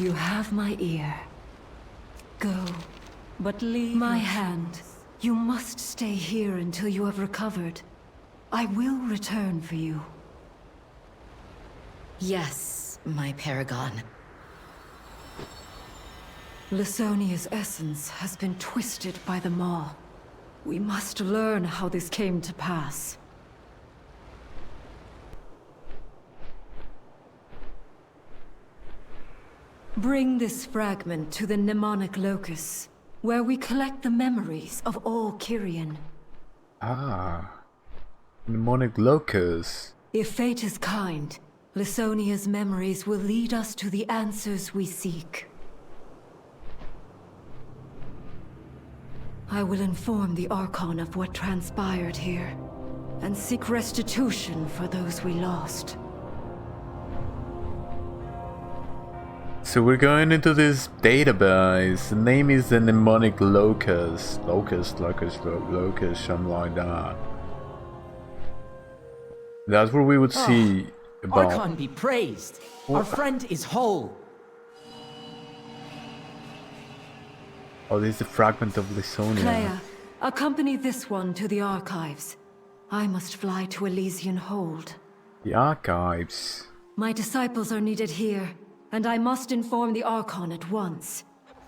You have my ear. Go, but leave my hand. You must stay here until you have recovered. I will return for you. Yes, my paragon. Lysonia's essence has been twisted by the Maw. We must learn how this came to pass. Bring this fragment to the Mnemonic Locus, where we collect the memories of all Kyrian. Ah. Mnemonic Locus. If fate is kind, Lysonia's memories will lead us to the answers we seek. I will inform the Archon of what transpired here, and seek restitution for those we lost. So we're going into this database. The name is the Mnemonic Locus. Locus, something like that. That's where we would see about... Archon be praised! Our friend is whole! Oh, this is the fragment of Lysonia. Clea, accompany this one to the archives. I must fly to Elysian Hold. The archives. My disciples are needed here, and I must inform the Archon at once.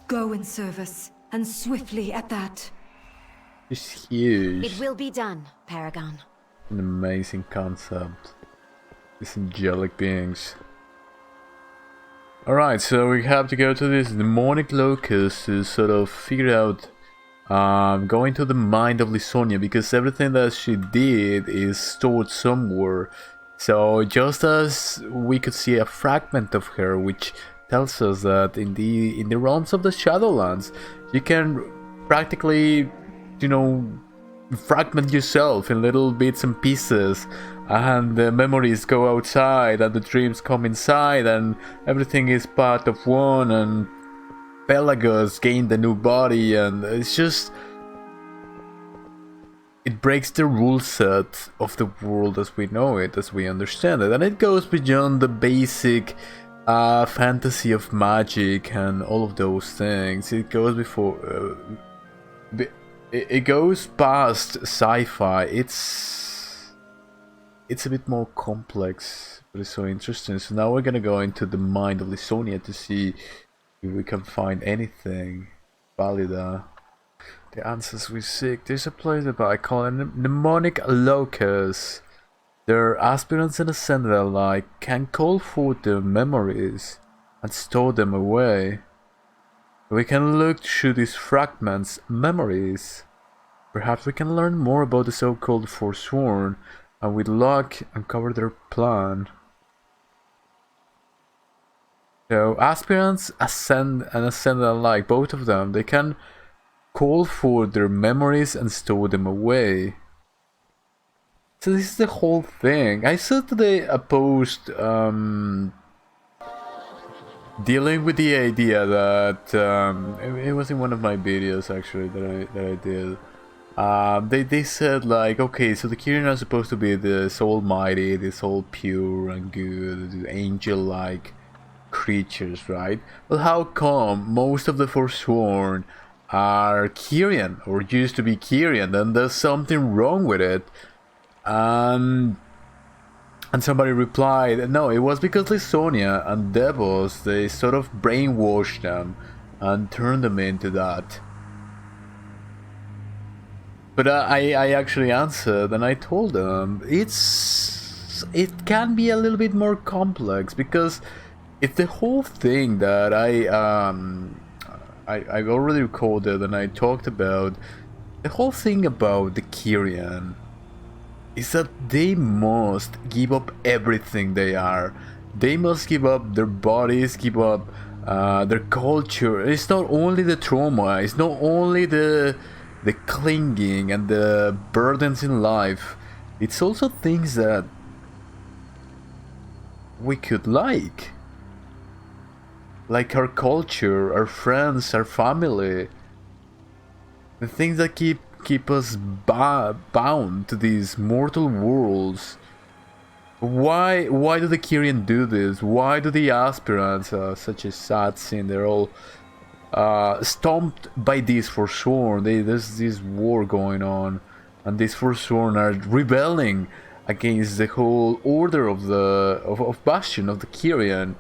Go in service, and swiftly at that. It's huge. It will be done, Paragon. An amazing concept. These angelic beings. Alright, so we have to go to this Mnemonic Locus to sort of figure out going to the mind of Lysonia, because everything that she did is stored somewhere. So just as we could see a fragment of her, which tells us that in the realms of the Shadowlands, you can practically, you know, fragment yourself in little bits and pieces, and the memories go outside and the dreams come inside, and everything is part of one, and Pelagos gained a new body, and it's just... it breaks the rule set of the world as we know it, as we understand it, and it goes beyond the basic fantasy of magic and all of those things. It goes before... it goes past sci-fi. It's a bit more complex, but it's so interesting. So now we're gonna go into the mind of Lysonia to see if we can find anything valid. The answers we seek. There's a place that I call it Mnemonic Locus. Their aspirants and ascended alike can call forth their memories and store them away. We can look through these fragments, memories. Perhaps we can learn more about the so-called Forsworn, and with luck uncover their plan. So aspirants ascend alike, both of them, they can call for their memories and store them away. So this is the whole thing. I saw today a post dealing with the idea that it was in one of my videos actually that I did. They said like, okay, so the Kyrian are supposed to be this almighty, this all pure and good, angel-like creatures, right? Well, how come most of the Forsworn are Kyrian, or used to be Kyrian? Then there's something wrong with it. And somebody replied, no, it was because Lysonia and Devos, they sort of brainwashed them and turned them into that. But I actually answered and I told them it can be a little bit more complex, because it's the whole thing that I've already recorded and I talked about. The whole thing about the Kyrian is that they must give up everything they are. They must give up their bodies, give up their culture. It's not only the trauma, it's not only the clinging and the burdens in life. It's also things that we could like our culture, our friends, our family. The things that keep us bound to these mortal worlds. Why do the Kyrian do this? Why do the aspirants, such a sad scene, they're all stomped by this Forsworn? There's this war going on, and these Forsworn are rebelling against the whole order of Bastion, of the Kyrian.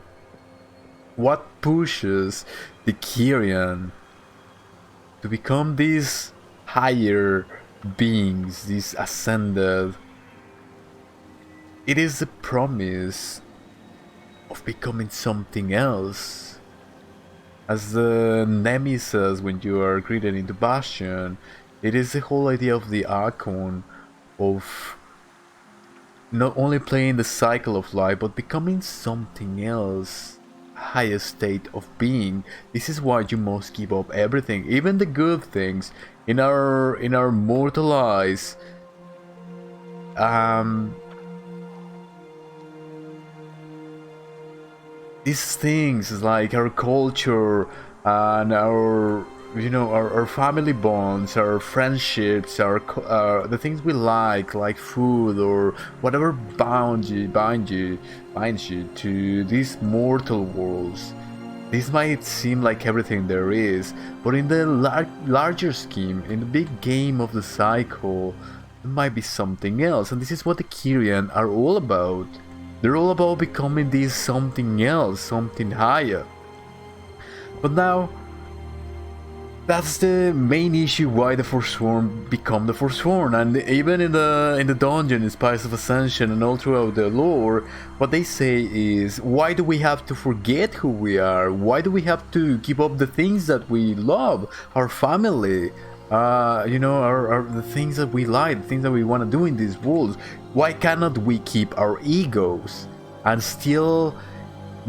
What pushes the Kyrian to become these higher beings, these ascended? It is the promise of becoming something else. As the Nemi says when you are greeted into Bastion, it is the whole idea of the Archon of not only playing the cycle of life, but becoming something else, higher state of being. This is why you must give up everything, even the good things in our mortal eyes. These things like our culture and our our family bonds, our friendships, the things we like food or whatever binds you to these mortal worlds. This might seem like everything there is, but in the larger scheme, in the big game of the cycle, it might be something else, and this is what the Kyrian are all about. They're all about becoming this something else, something higher. But now, that's the main issue why the Forsworn become the Forsworn, and even in the dungeon, in Spice of Ascension and all throughout the lore, what they say is, why do we have to forget who we are? Why do we have to give up the things that we love, our family, the things that we like, the things that we want to do in these worlds? Why cannot we keep our egos and still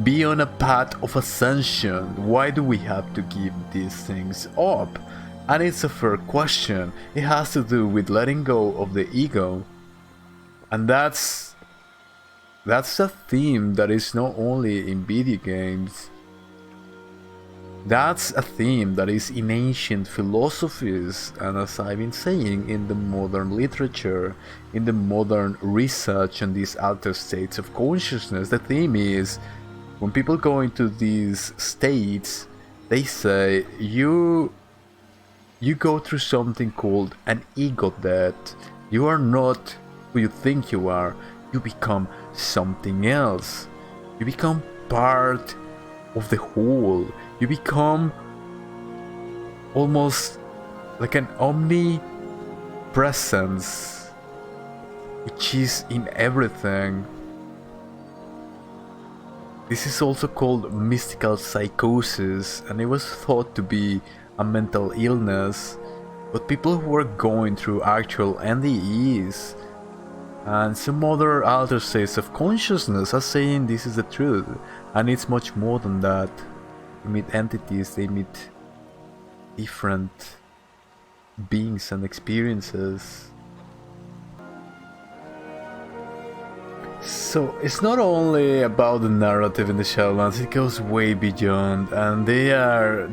be on a path of ascension? Why do we have to give these things up? And it's a fair question. It has to do with letting go of the ego. And that's a theme that is not only in video games. That's a theme that is in ancient philosophies, and as I've been saying, in the modern literature, in the modern research on these altered states of consciousness. The theme is, when people go into these states, they say, you go through something called an ego death. You are not who you think you are. You become something else. You become part of the whole. You become almost like an omnipresence, which is in everything. This is also called mystical psychosis, and it was thought to be a mental illness, but people who are going through actual NDEs and some other altered states of consciousness are saying this is the truth, and it's much more than that. They meet entities, they meet different beings and experiences. So it's not only about the narrative in the Shadowlands, it goes way beyond, and they are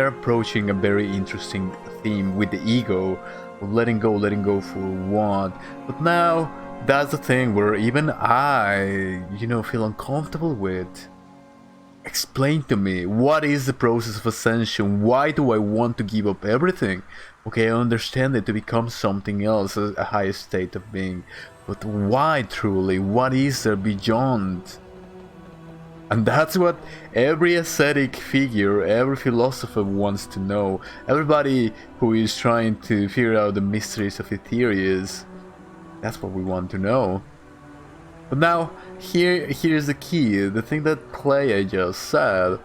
approaching a very interesting theme with the ego of letting go for what. But now that's the thing where even I, feel uncomfortable with. Explain to me, what is the process of ascension? Why do I want to give up everything? Okay, I understand it, to become something else, a higher state of being. But why truly? What is there beyond? And that's what every ascetic figure, every philosopher wants to know. Everybody who is trying to figure out the mysteries of Ethereal, that's what we want to know. But now, here's the key, the thing that Clea just said.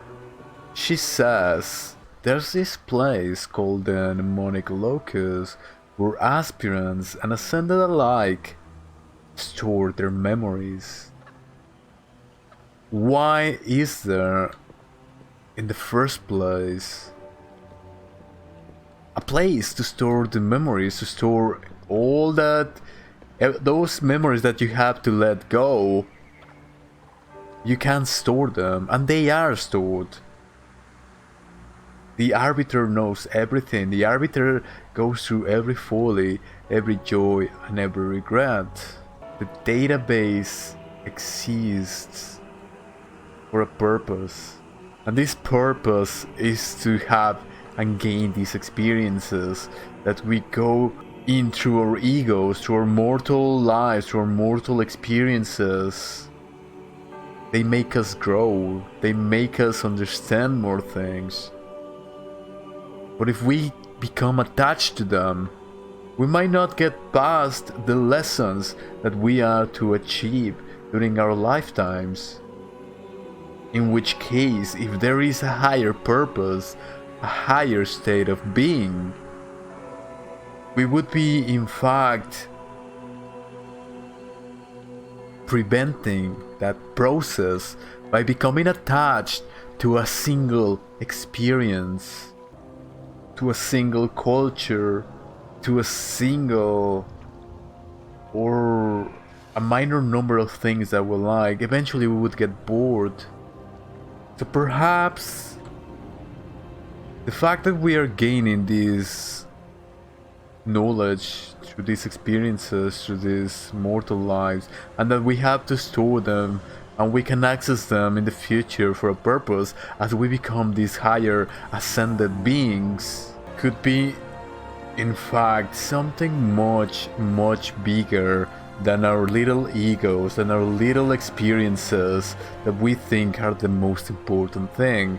She says, there's this place called the Mnemonic Locus, where aspirants and ascended alike store their memories. Why is there, in the first place, a place to store the memories, to store all that, those memories that you have to let go? You can't store them, and they are stored. The Arbiter knows everything. The Arbiter goes through every folly, every joy, and every regret. The database exists for a purpose. And this purpose is to have and gain these experiences that we go in through our egos, through our mortal lives, through our mortal experiences. They make us grow, they make us understand more things. But if we become attached to them, we might not get past the lessons that we are to achieve during our lifetimes. In which case, if there is a higher purpose, a higher state of being, we would be in fact preventing that process by becoming attached to a single experience, to a single culture, to a single or a minor number of things that we like. Eventually we would get bored. So perhaps the fact that we are gaining this knowledge through these experiences, through these mortal lives, and that we have to store them and we can access them in the future for a purpose as we become these higher ascended beings, could be in fact something much bigger than our little egos and our little experiences that we think are the most important thing.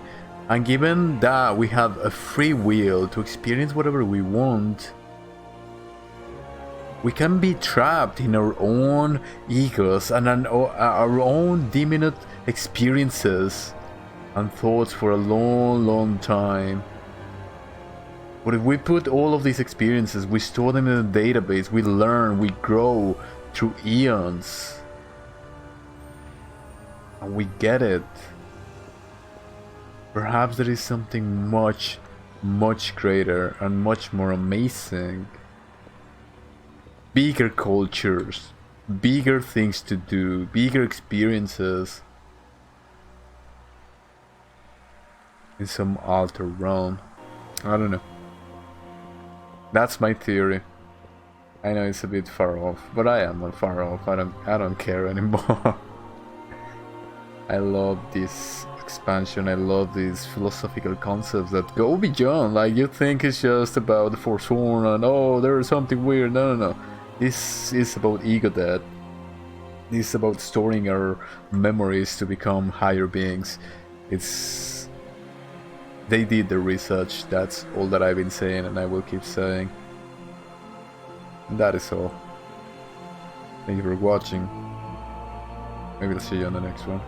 And given that we have a free will to experience whatever we want, we can be trapped in our own egos and our own diminutive experiences and thoughts for a long time. But if we put all of these experiences, we store them in a database, we learn, we grow through eons, and we get it, perhaps there is something much greater and much more amazing. Bigger cultures, bigger things to do, bigger experiences in some alter realm. I don't know. That's my theory. I know it's a bit far off, but I am not far off. I don't care anymore. I love this expansion. I love these philosophical concepts that go beyond. Like, you think it's just about the Forsworn and oh, there's something weird. No. This is about ego death. This is about storing our memories to become higher beings. They did the research. That's all that I've been saying, and I will keep saying. And that is all. Thank you for watching. Maybe I'll see you on the next one.